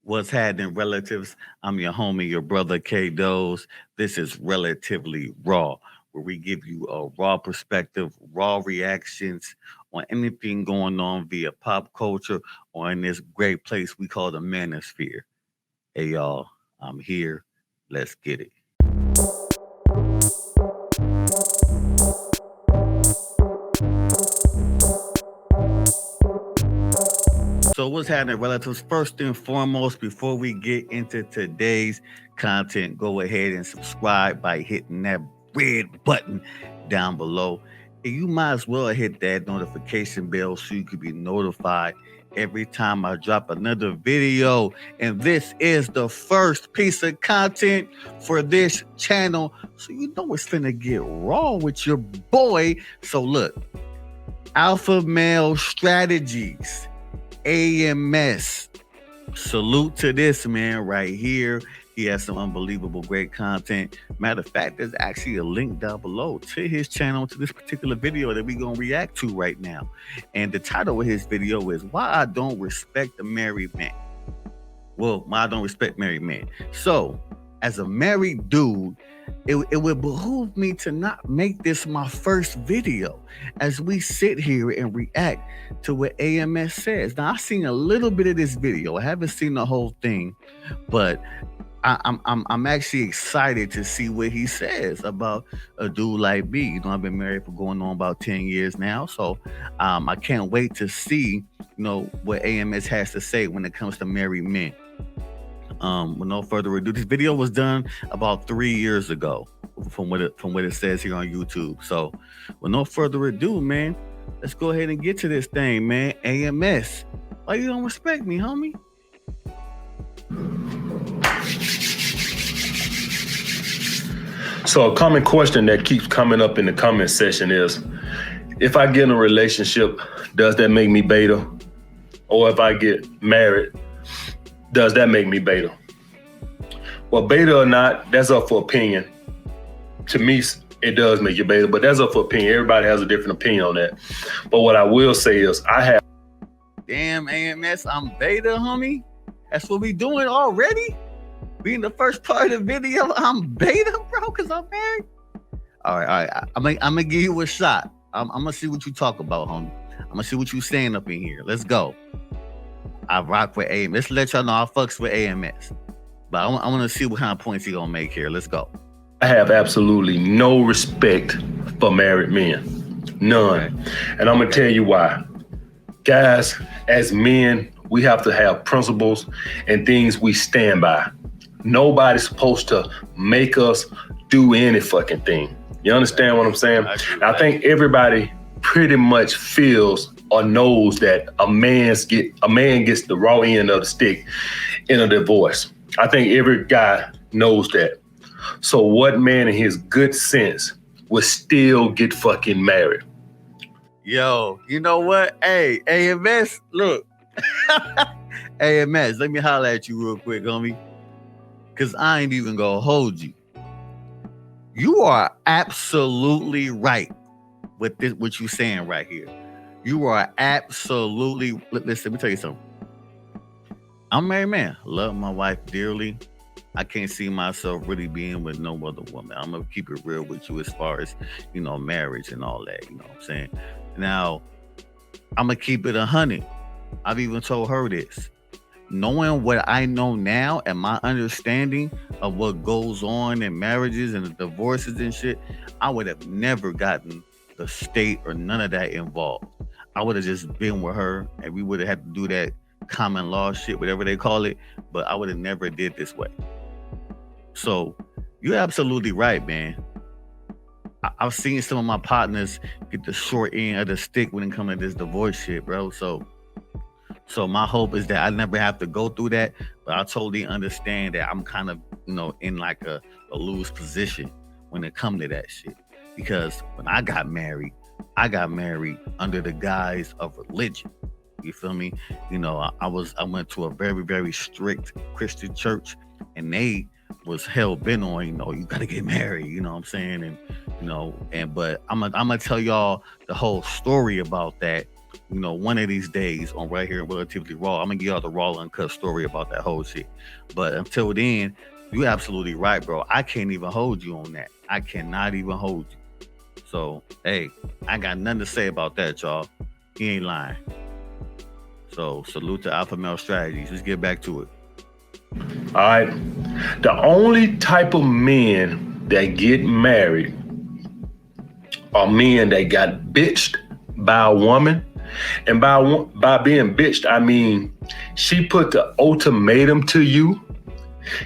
What's happening, relatives? I'm your homie, your brother K Doze. This is Relatively Raw, where we give you a raw perspective, raw reactions on anything going on via pop culture or in this great place we call the manosphere. Hey, y'all, I'm here. Let's get it. So, what's happening, relatives? First and foremost, before we get into today's content, go ahead and subscribe by hitting that red button down below. And you might as well hit that notification bell so you can be notified every time I drop another video. And this is the first piece of content for this channel. So, you know it's finna get raw with your boy. So, look, Alpha Male Strategies. AMS. Salute to this man right here. He has some unbelievable great content. Matter of fact, there's actually a link down below to his channel, to this particular video that we're going to react to right now. And the title of his video is Why I Don't Respect a Married Man. Well, why I don't respect married men. So, as a married dude, it would behoove me to not make this my first video as we sit here and react to what AMS says. Now, I've seen a little bit of this video. I haven't seen the whole thing, but I'm actually excited to see what he says about a dude like me. You know, I've been married for going on about 10 years now, so I can't wait to see, what AMS has to say when it comes to married men. With no further ado, this video was done about 3 years ago, from what it says here on YouTube. So, with no further ado, man, let's go ahead and get to this thing, man. AMS, why you don't respect me, homie? So a common question that keeps coming up in the comment section is, if I get in a relationship, does that make me beta? Or if I get married, does that make me beta? Well, beta or not, that's up for opinion. To me, it does make you beta, but that's up for opinion. Everybody has a different opinion on that. But what I will say is I have... Damn, AMS, I'm beta, homie? That's what we doing already? Being the first part of the video, I'm beta, bro, because I'm married? All right. I'm going to give you a shot. I'm going to see what you talk about, homie. I'm going to see what you saying up in here. Let's go. I rock with AMS. Let's let y'all know I fucks with AMS. But I want to see what kind of points he gonna make here. Let's go. I have absolutely no respect for married men. None. Okay. And I'm gonna tell you why. Guys, as men, we have to have principles and things we stand by. Nobody's supposed to make us do any fucking thing. You understand what I'm saying? I think everybody pretty much feels or knows that a man gets the raw end of the stick in a divorce. I think every guy knows that. So what man in his good sense would still get fucking married? Yo, you know what? Hey, AMS, look. AMS, let me holler at you real quick, homie. Because I ain't even gonna hold you. You are absolutely right with this, what you saying right here. You are absolutely... Listen, let me tell you something. I'm a married man. Love my wife dearly. I can't see myself really being with no other woman. I'm going to keep it real with you as far as, marriage and all that. You know what I'm saying? Now, I'm going to keep it 100. I've even told her this. Knowing what I know now and my understanding of what goes on in marriages and the divorces and shit, I would have never gotten the state or none of that involved. I would have just been with her and we would have had to do that common law shit, whatever they call it, but I would have never did this way. So you're absolutely right, man. I've seen some of my partners get the short end of the stick when it comes to this divorce shit, bro. So my hope is that I never have to go through that, but I totally understand that I'm kind of, in like a loose position when it comes to that shit. Because when I got married under the guise of religion. You feel me? I went to a very, very strict Christian church, and they was hell bent on, you gotta get married, you know what I'm saying? And but I'm gonna tell y'all the whole story about that one of these days on right here in Relatively Raw, I'm gonna give y'all the raw uncut story about that whole shit. But until then, you absolutely right, bro. I can't even hold you on that. I cannot even hold you. So, hey, I got nothing to say about that, y'all. He ain't lying. So, salute to Alpha Male Strategies. Let's get back to it. All right. The only type of men that get married are men that got bitched by a woman. And by being bitched, I mean she put the ultimatum to you.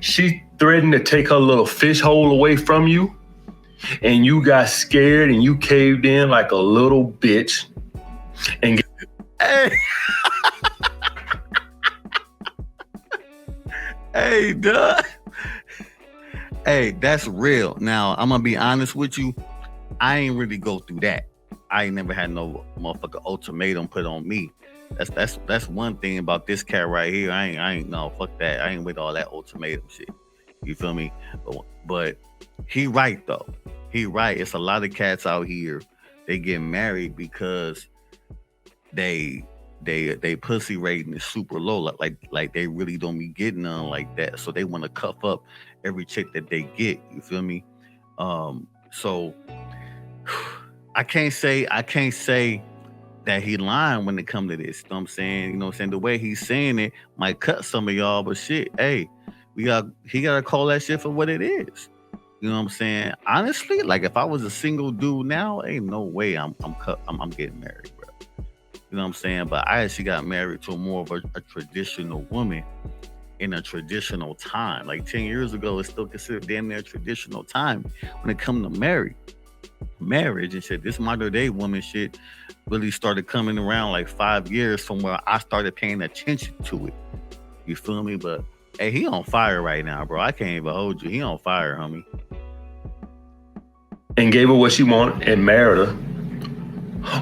She threatened to take her little fish hole away from you. And you got scared and you caved in like a little bitch. And hey. Hey, duh. Hey, that's real. Now, I'm gonna be honest with you. I ain't really go through that. I ain't never had no motherfucker ultimatum put on me. That's one thing about this cat right here. I ain't no fuck that. I ain't with all that ultimatum shit. You feel me? But he right though. He right. It's a lot of cats out here. They get married because they pussy rating is super low. Like they really don't be getting none like that. So they want to cuff up every chick that they get. You feel me? So I can't say that he lying when it come to this. You know what I'm saying? You know what I'm saying? The way he's saying it might cut some of y'all, but shit, hey, he gotta call that shit for what it is. You know what I'm saying? Honestly, like if I was a single dude now, ain't no way I'm getting married, bro. You know what I'm saying? But I actually got married to more of a traditional woman in a traditional time. Like 10 years ago, it's still considered damn near traditional time when it comes to marriage and shit. This modern day woman shit really started coming around like 5 years from where I started paying attention to it. You feel me? But hey, he on fire right now, bro. I can't even hold you. He on fire, homie. And gave her what she wanted and married her.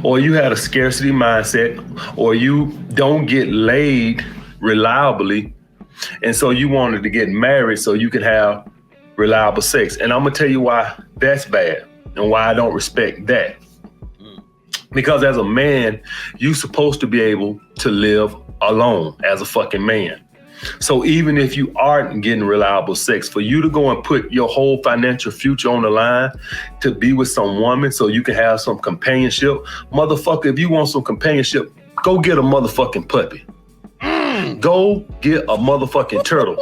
Or you had a scarcity mindset, or you don't get laid reliably, and so you wanted to get married so you could have reliable sex. And I'm gonna tell you why that's bad and why I don't respect that. Because as a man, you're supposed to be able to live alone as a fucking man. So even if you aren't getting reliable sex, for you to go and put your whole financial future on the line to be with some woman so you can have some companionship, motherfucker, if you want some companionship, go get a motherfucking puppy. Go get a motherfucking turtle.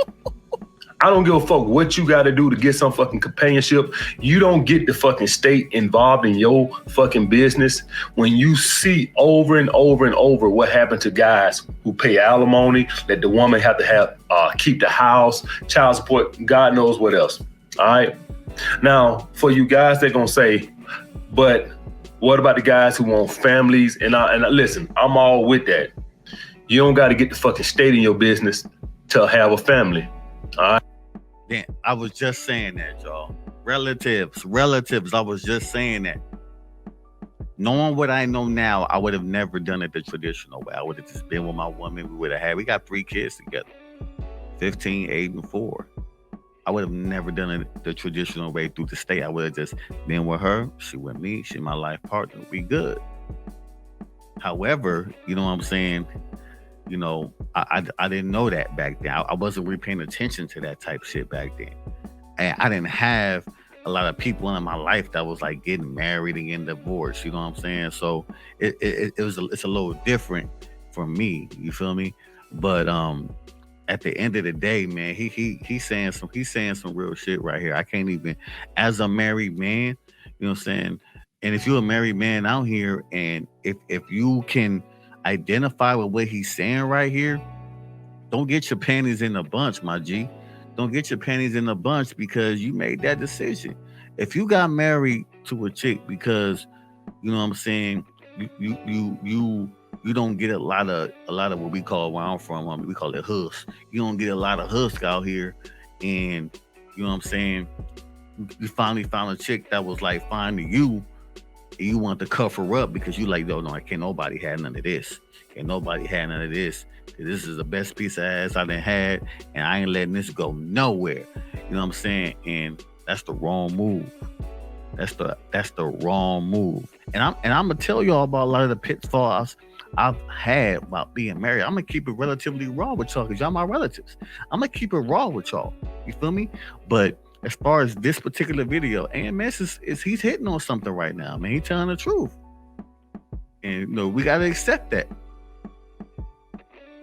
I don't give a fuck what you got to do to get some fucking companionship. You don't get the fucking state involved in your fucking business when you see over and over and over what happened to guys who pay alimony, that the woman have to have keep the house, child support, God knows what else. All right. Now, for you guys, they're gonna say, but what about the guys who want families? And listen, I'm all with that. You don't got to get the fucking state in your business to have a family. All right. Damn, I was just saying that, y'all. Relatives. I was just saying that. Knowing what I know now, I would have never done it the traditional way. I would have just been with my woman. We got 3 kids together, 15, 8, and 4. I would have never done it the traditional way through the state. I would have just been with her. She with me. She my life partner. We good. However, you know what I'm saying? You know, I didn't know that back then. I wasn't really paying attention to that type of shit back then. And I didn't have a lot of people in my life that was like getting married and getting divorced. You know what I'm saying? So it's a little different for me. You feel me? But at the end of the day, man, he's saying some real shit right here. I can't even, as a married man, you know what I'm saying? And if you're a married man out here, and if you can identify with what he's saying right here, don't get your panties in a bunch, my G. Don't get your panties in a bunch because you made that decision. If you got married to a chick because, you know what I'm saying, you don't get a lot of what we call, where I'm from, we call it husk. You don't get a lot of husk out here, and you know what I'm saying, you finally found a chick that was like fine to you. You want to cuff her up because you like, no, I can't nobody have none of this. Can't nobody have none of this. This is the best piece of ass I done had, and I ain't letting this go nowhere. You know what I'm saying? And that's the wrong move. That's the wrong move. And I'm gonna tell y'all about a lot of the pitfalls I've had about being married. I'm gonna keep it relatively raw with y'all because y'all my relatives. I'm gonna keep it raw with y'all. You feel me? But as far as this particular video, AMS is he's hitting on something right now, man. He's telling the truth. And we gotta accept that.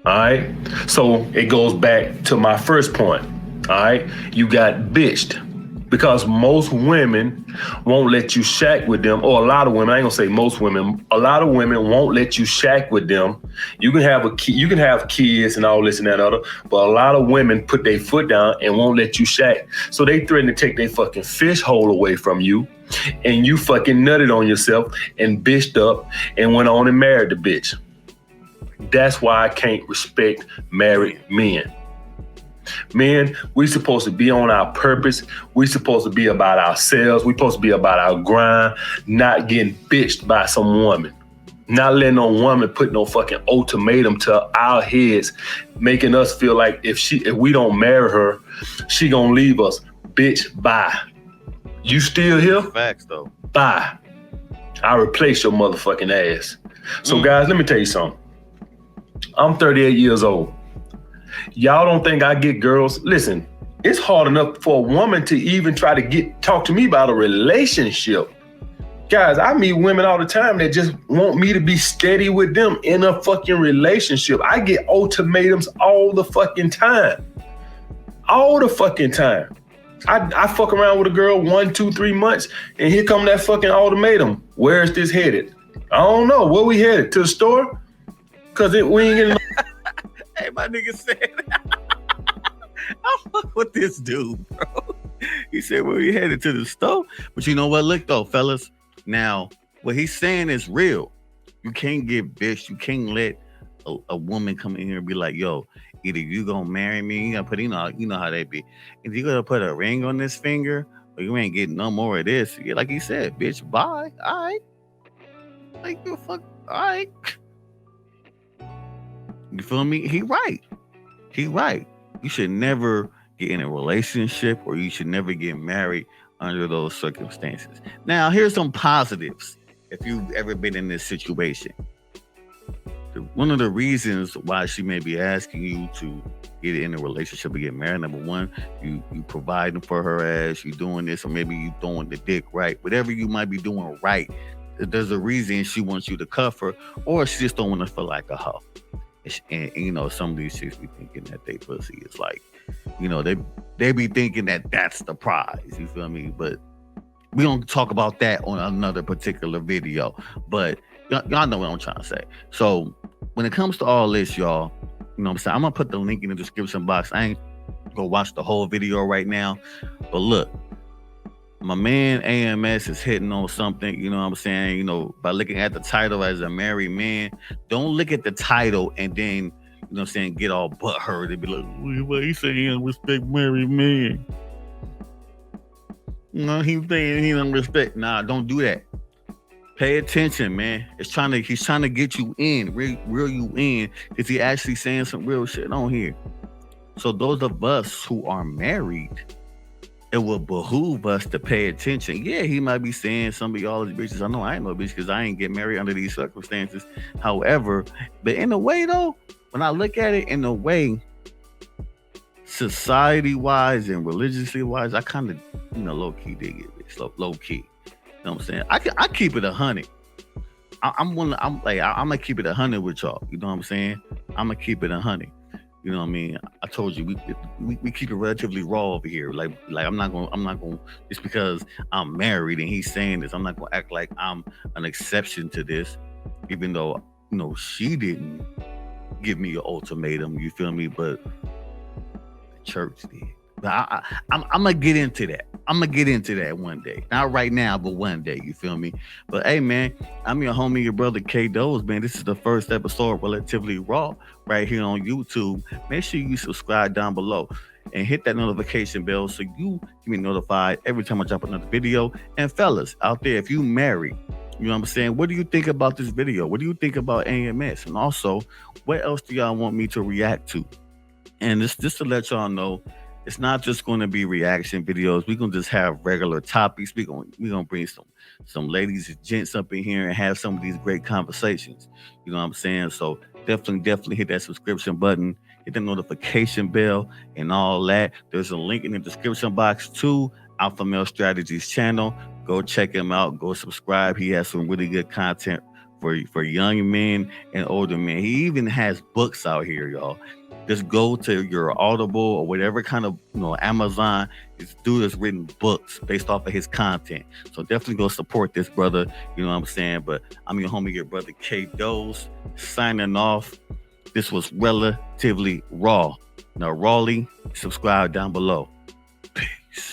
All right. So it goes back to my first point. All right. You got bitched because most women won't let you shack with them, or a lot of women. I ain't gonna say most women. A lot of women won't let you shack with them. You can have you can have kids and all this and that other, but a lot of women put their foot down and won't let you shack. So they threaten to take their fucking fish hole away from you, and you fucking nutted on yourself and bitched up and went on and married the bitch. That's why I can't respect married men. Men, we supposed to be on our purpose. We supposed to be about ourselves. We supposed to be about our grind, not getting bitched by some woman. Not letting no woman put no fucking ultimatum to our heads, making us feel like if we don't marry her, she gonna leave us. Bitch, bye. You still here? Facts though. Bye. I'll replace your motherfucking ass. So guys, let me tell you something. I'm 38 years old. Y'all don't think I get girls? Listen, it's hard enough for a woman to even try to talk to me about a relationship. Guys, I meet women all the time that just want me to be steady with them in a fucking relationship. I get ultimatums all the fucking time. All the fucking time. I fuck around with a girl 1, 2, 3 months, and here come that fucking ultimatum. Where is this headed? I don't know. Where we headed? To the store? Cause we ain't getting. Hey, my nigga said, I fuck with this dude, bro. He said, well, he headed to the store. But you know what? Look, though, fellas. Now, what he's saying is real. You can't get bitch. You can't let a woman come in here and be like, yo, either you gonna marry me, you gonna put, you know how they be. If you gonna put a ring on this finger, or you ain't getting no more of this. Yeah, like he said, bitch, bye. All right. Like, you fuck, all right. You feel me? He right. You should never get in a relationship, or you should never get married under those circumstances. Now, here's some positives if you've ever been in this situation. One of the reasons why she may be asking you to get in a relationship or get married, number one, you providing for her ass, you doing this, or maybe you throwing the dick right. Whatever you might be doing right, there's a reason she wants you to cuff her, or she just don't want to feel like a hoe. And you know, some of these chicks be thinking that they pussy is like, you know, they be thinking that that's the prize. You feel me? But we don't talk about that on another particular video. But y'all know what I'm trying to say. So when it comes to all this, y'all, you know what I'm saying? I'm gonna put the link in the description box. I ain't gonna watch the whole video right now. But look, my man AMS is hitting on something, you know what I'm saying? You know, by looking at the title as a married man, don't look at the title and then, you know what I'm saying, get all butthurt and be like, what he saying, respect married men. You know, he's saying he don't respect. Nah, don't do that. Pay attention, man. He's trying to get you in, reel you in, because he actually saying some real shit on here. So those of us who are married, it will behoove us to pay attention. Yeah, he might be saying some of y'all these bitches. I know I ain't no bitch because I ain't get married under these circumstances. However, but in a way though, when I look at it in a way, society-wise and religiously-wise, I kind of, you know, low-key dig it, bitch. Low-key. You know what I'm saying? I keep it 100. I'm gonna keep it 100 with y'all. You know what I'm saying? I'm gonna keep it 100. You know what I mean? I told you we keep it relatively raw over here. Like I'm not gonna just because I'm married and he's saying this, I'm not gonna act like I'm an exception to this, even though, you know, she didn't give me an ultimatum. You feel me? But the church did. But I'm gonna get into that. I'm gonna get into that one day. Not right now, but one day. You feel me? But hey, man, I'm your homie, your brother K Doze, man. This is the first episode, Relatively Raw, right here on YouTube. Make sure you subscribe down below and hit that notification bell so you can be notified every time I drop another video. And fellas out there, if you married, you know what I'm saying? What do you think about this video? What do you think about AMS? And also, what else do y'all want me to react to? And this just to let y'all know, It's not just going to be reaction videos. We're gonna just have regular topics. We're gonna bring some ladies and gents up in here and have some of these great conversations. You know what I'm saying? So definitely hit that subscription button, hit the notification bell, and all that. There's a link in the description box to Alpha Male Strategies channel. Go check him out. Go subscribe. He has some really good content for young men and older men. He even has books out here, y'all. Just go to your Audible or whatever kind of, Amazon. This dude has written books based off of his content. So definitely go support this brother. You know what I'm saying? But I'm your homie, your brother K Dose, signing off. This was Relatively Raw. Now, Rawly, subscribe down below.